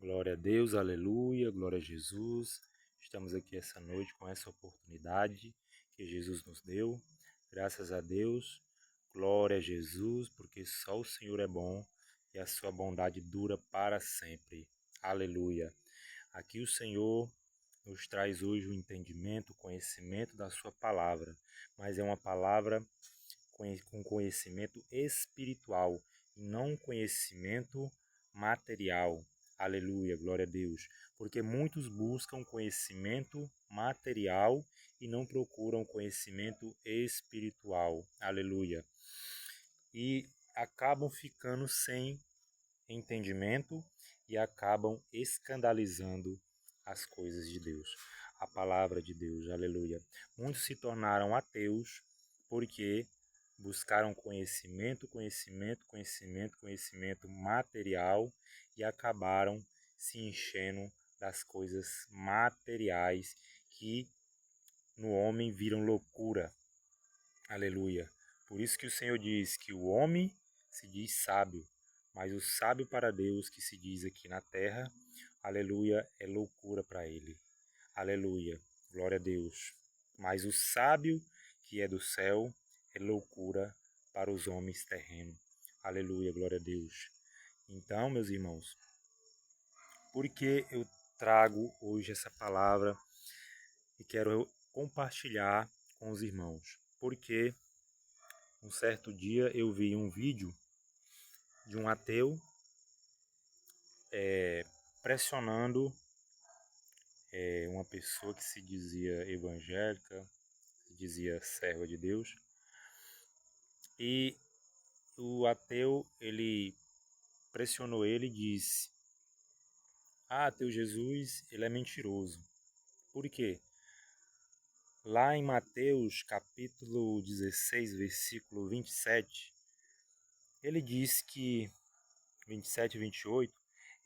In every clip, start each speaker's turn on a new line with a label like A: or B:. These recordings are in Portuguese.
A: Glória a Deus, aleluia, glória a Jesus. Estamos aqui essa noite com essa oportunidade que Jesus nos deu. Graças a Deus, glória a Jesus, porque só o Senhor é bom e a sua bondade dura para sempre. Aleluia. Aqui o Senhor nos traz hoje o entendimento, o conhecimento da sua palavra, mas é uma palavra com conhecimento espiritual e não conhecimento material. Aleluia, glória a Deus. Porque muitos buscam conhecimento material e não procuram conhecimento espiritual. Aleluia. E acabam ficando sem entendimento e acabam escandalizando as coisas de Deus, a palavra de Deus. Aleluia. Muitos se tornaram ateus porque buscaram conhecimento material e acabaram se enchendo das coisas materiais que no homem viram loucura. Aleluia. Por isso que o Senhor diz que o homem se diz sábio, mas o sábio para Deus que se diz aqui na terra, aleluia, é loucura para ele. Aleluia. Glória a Deus. Mas o sábio que é do céu é loucura para os homens terrenos. Aleluia, glória a Deus. Então, meus irmãos, por que eu trago hoje essa palavra e quero compartilhar com os irmãos? Porque um certo dia eu vi um vídeo de um ateu pressionando uma pessoa que se dizia evangélica, se dizia serva de Deus, e o ateu ele pressionou ele e disse: teu Jesus, ele é mentiroso. Por quê? Lá em Mateus, capítulo 16, versículo 27, ele diz que, 27 e 28,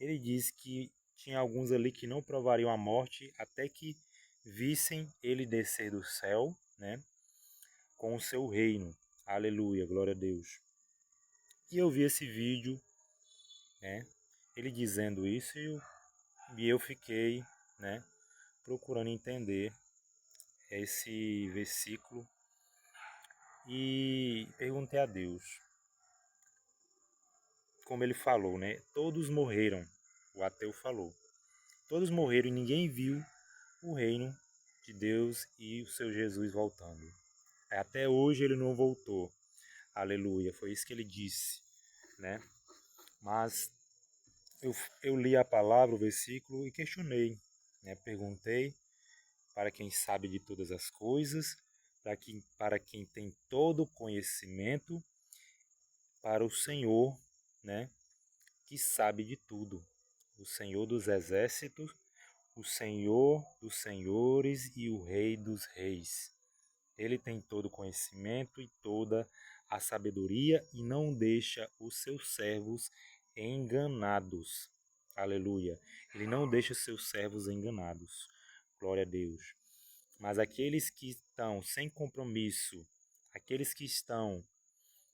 A: ele diz que tinha alguns ali que não provariam a morte até que vissem ele descer do céu, né, com o seu reino. Aleluia, glória a Deus. E eu vi esse vídeo, né, ele dizendo isso e eu fiquei, né, procurando entender esse versículo e perguntei a Deus, como ele falou, né? Todos morreram, o ateu falou. Todos morreram e ninguém viu o reino de Deus e o seu Jesus voltando. Até hoje ele não voltou. Aleluia, foi isso que ele disse, né? Mas eu li a palavra, o versículo e questionei, né? Perguntei para quem sabe de todas as coisas, para quem tem todo o conhecimento, para o Senhor, né, que sabe de tudo, o Senhor dos exércitos, o Senhor dos senhores e o Rei dos reis. Ele tem todo o conhecimento e toda a sabedoria e não deixa os seus servos enganados. Aleluia. Ele não deixa os seus servos enganados. Glória a Deus. Mas aqueles que estão sem compromisso, aqueles que estão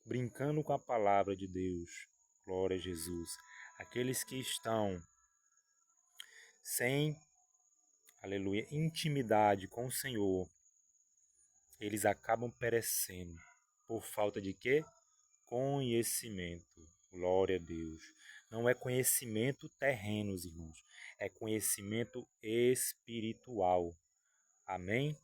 A: brincando com a palavra de Deus, glória a Jesus, aqueles que estão sem, aleluia, intimidade com o Senhor, eles acabam perecendo. Por falta de quê? Conhecimento. Glória a Deus. Não é conhecimento terreno, irmãos. É conhecimento espiritual. Amém?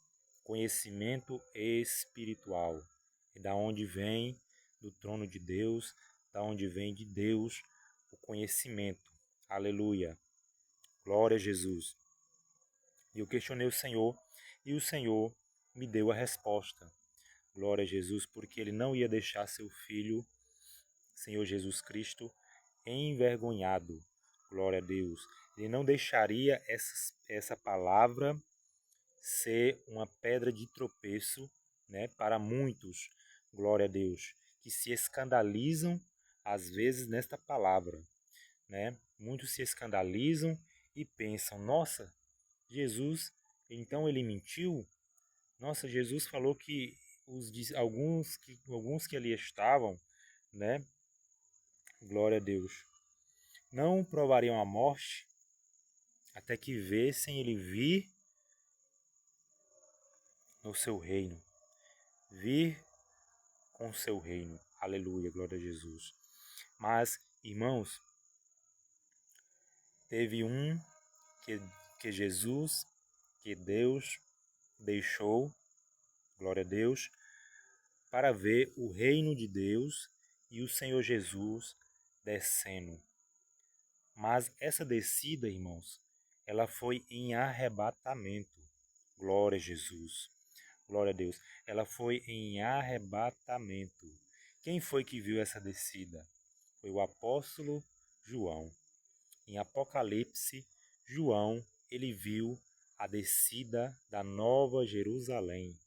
A: Conhecimento espiritual. E da onde vem? Do trono de Deus. Da onde vem de Deus o conhecimento. Aleluia. Glória a Jesus. E eu questionei o Senhor. E o Senhor me deu a resposta. Glória a Jesus, porque ele não ia deixar seu filho, Senhor Jesus Cristo, envergonhado. Glória a Deus. Ele não deixaria essa palavra ser uma pedra de tropeço, né, para muitos, glória a Deus, que se escandalizam às vezes nesta palavra, né? Muitos se escandalizam e pensam: nossa, Jesus, então ele mentiu? Nossa, Jesus falou que alguns que ali estavam, né? Glória a Deus, não provariam a morte até que vissem ele vir no seu reino, vir com o seu reino. Aleluia, glória a Jesus. Mas, irmãos, teve um que Jesus, que Deus deixou, glória a Deus, para ver o reino de Deus e o Senhor Jesus descendo. Mas essa descida, irmãos, ela foi em arrebatamento. Glória a Jesus. Glória a Deus. Ela foi em arrebatamento. Quem foi que viu essa descida? Foi o apóstolo João. Em Apocalipse, João, ele viu a descida da Nova Jerusalém,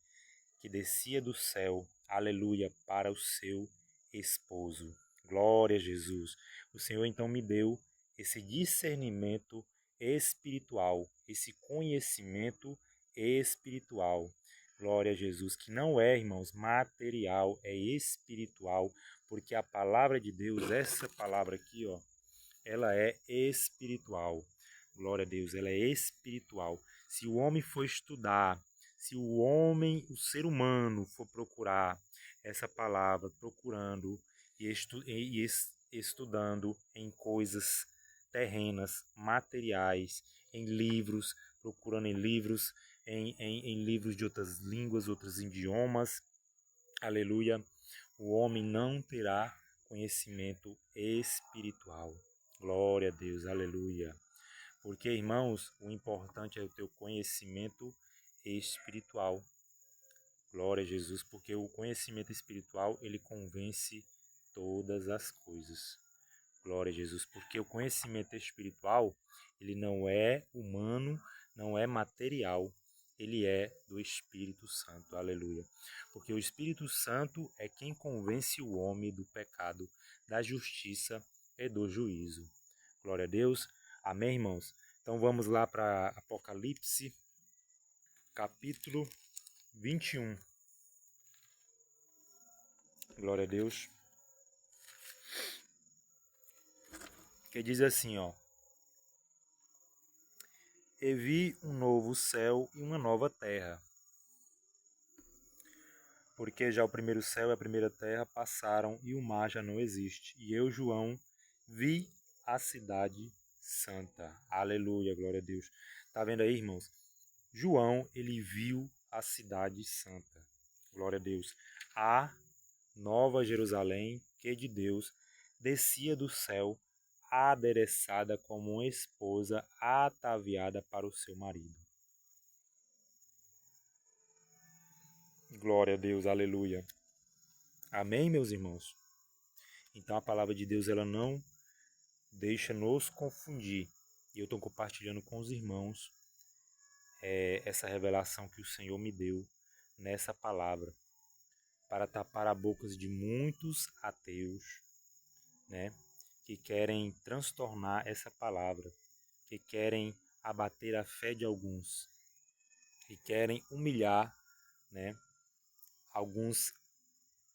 A: que descia do céu, aleluia, para o seu esposo. Glória a Jesus. O Senhor então me deu esse discernimento espiritual, esse conhecimento espiritual. Glória a Jesus, que não é, irmãos, material, é espiritual, porque a palavra de Deus, essa palavra aqui, ó, ela é espiritual. Glória a Deus, ela é espiritual. Se o homem for estudar, se o homem, o ser humano for procurar essa palavra, procurando e estudando em coisas terrenas, materiais, em livros, procurando em livros, em livros de outras línguas, outros idiomas, aleluia, o homem não terá conhecimento espiritual. Glória a Deus, aleluia. Porque, irmãos, o importante é o teu conhecimento espiritual. Glória a Jesus, porque o conhecimento espiritual, ele convence todas as coisas. Glória a Jesus, porque o conhecimento espiritual, ele não é humano, não é material, ele é do Espírito Santo. Aleluia. Porque o Espírito Santo é quem convence o homem do pecado, da justiça e do juízo. Glória a Deus. Amém, irmãos? Então vamos lá para Apocalipse, capítulo 21. Glória a Deus. Que diz assim, ó: E vi um novo céu e uma nova terra, porque já o primeiro céu e a primeira terra passaram e o mar já não existe. E eu, João, vi a cidade santa. Aleluia, glória a Deus. Tá vendo aí, irmãos? João, ele viu a cidade santa. Glória a Deus. A Nova Jerusalém, que de Deus descia do céu, adereçada como uma esposa ataviada para o seu marido. Glória a Deus, aleluia. Amém, meus irmãos? Então a palavra de Deus, ela não deixa nos confundir. E eu estou compartilhando com os irmãos essa revelação que o Senhor me deu nessa palavra, para tapar a boca de muitos ateus, né, que querem transtornar essa palavra, que querem abater a fé de alguns, que querem humilhar, né, alguns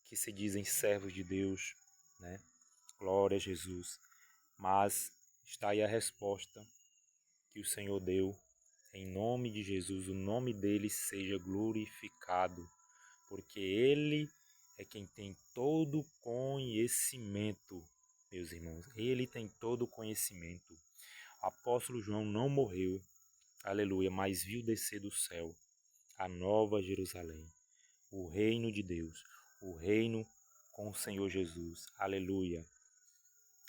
A: que se dizem servos de Deus, né? Glória a Jesus. Mas está aí a resposta que o Senhor deu. Em nome de Jesus, o nome dele seja glorificado, porque ele é quem tem todo conhecimento, meus irmãos. Ele tem todo conhecimento. O apóstolo João não morreu, aleluia, mas viu descer do céu a nova Jerusalém, o reino de Deus, o reino com o Senhor Jesus, aleluia.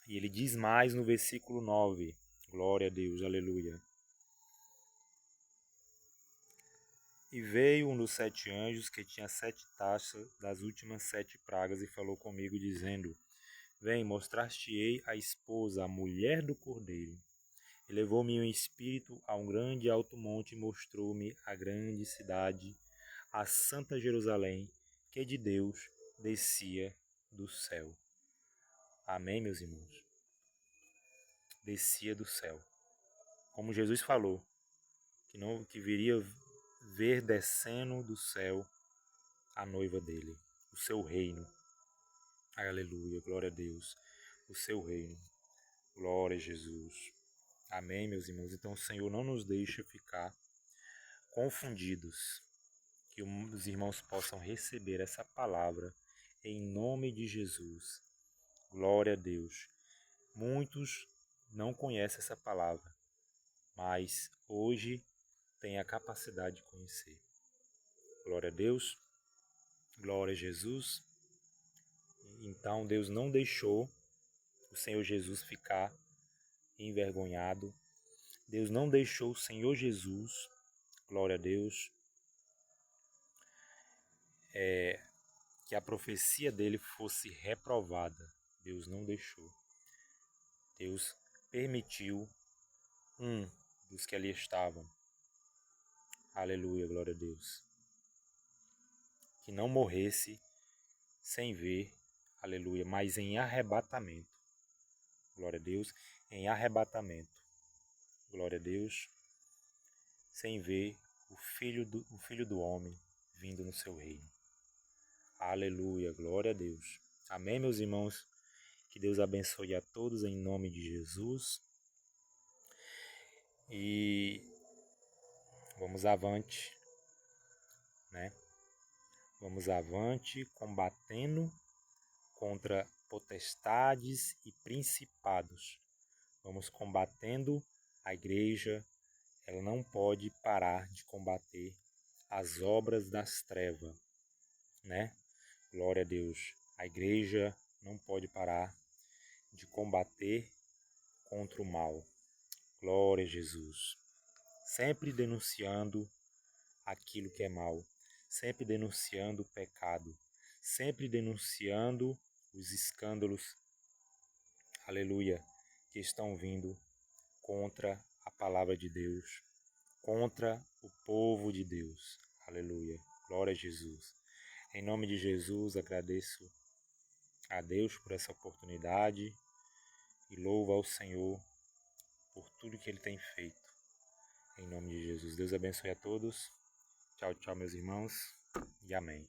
A: E ele diz mais no versículo 9, glória a Deus, aleluia. E veio um dos 7 anjos que tinha 7 taças das últimas 7 pragas e falou comigo, dizendo: Vem, mostrar-te-ei a esposa, a mulher do cordeiro. E levou-me em espírito a um grande e alto monte e mostrou-me a grande cidade, a santa Jerusalém, que de Deus descia do céu. Amém, meus irmãos? Descia do céu. Como Jesus falou, que viria ver descendo do céu a noiva dele, o seu reino. Aleluia, glória a Deus, o seu reino. Glória a Jesus. Amém, meus irmãos? Então, o Senhor não nos deixa ficar confundidos. Que os irmãos possam receber essa palavra em nome de Jesus. Glória a Deus. Muitos não conhecem essa palavra, mas hoje têm a capacidade de conhecer. Glória a Deus. Glória a Jesus. Então, Deus não deixou o Senhor Jesus ficar envergonhado. Deus não deixou o Senhor Jesus, glória a Deus, que a profecia dele fosse reprovada. Deus não deixou. Deus permitiu um dos que ali estavam, aleluia, glória a Deus, que não morresse sem ver, aleluia, mas em arrebatamento. Glória a Deus, em arrebatamento. Glória a Deus, sem ver o Filho do Homem vindo no seu reino. Aleluia, glória a Deus. Amém, meus irmãos? Que Deus abençoe a todos em nome de Jesus. E vamos avante, né? Vamos avante, combatendo contra potestades e principados. Vamos combatendo a igreja. Ela não pode parar de combater as obras das trevas, né? Glória a Deus. A igreja não pode parar de combater contra o mal. Glória a Jesus. Sempre denunciando aquilo que é mal. Sempre denunciando o pecado. Sempre denunciando os escândalos, aleluia, que estão vindo contra a palavra de Deus, contra o povo de Deus. Aleluia. Glória a Jesus. Em nome de Jesus, agradeço a Deus por essa oportunidade e louvo ao Senhor por tudo que Ele tem feito. Em nome de Jesus. Deus abençoe a todos. Tchau, tchau, meus irmãos. E amém.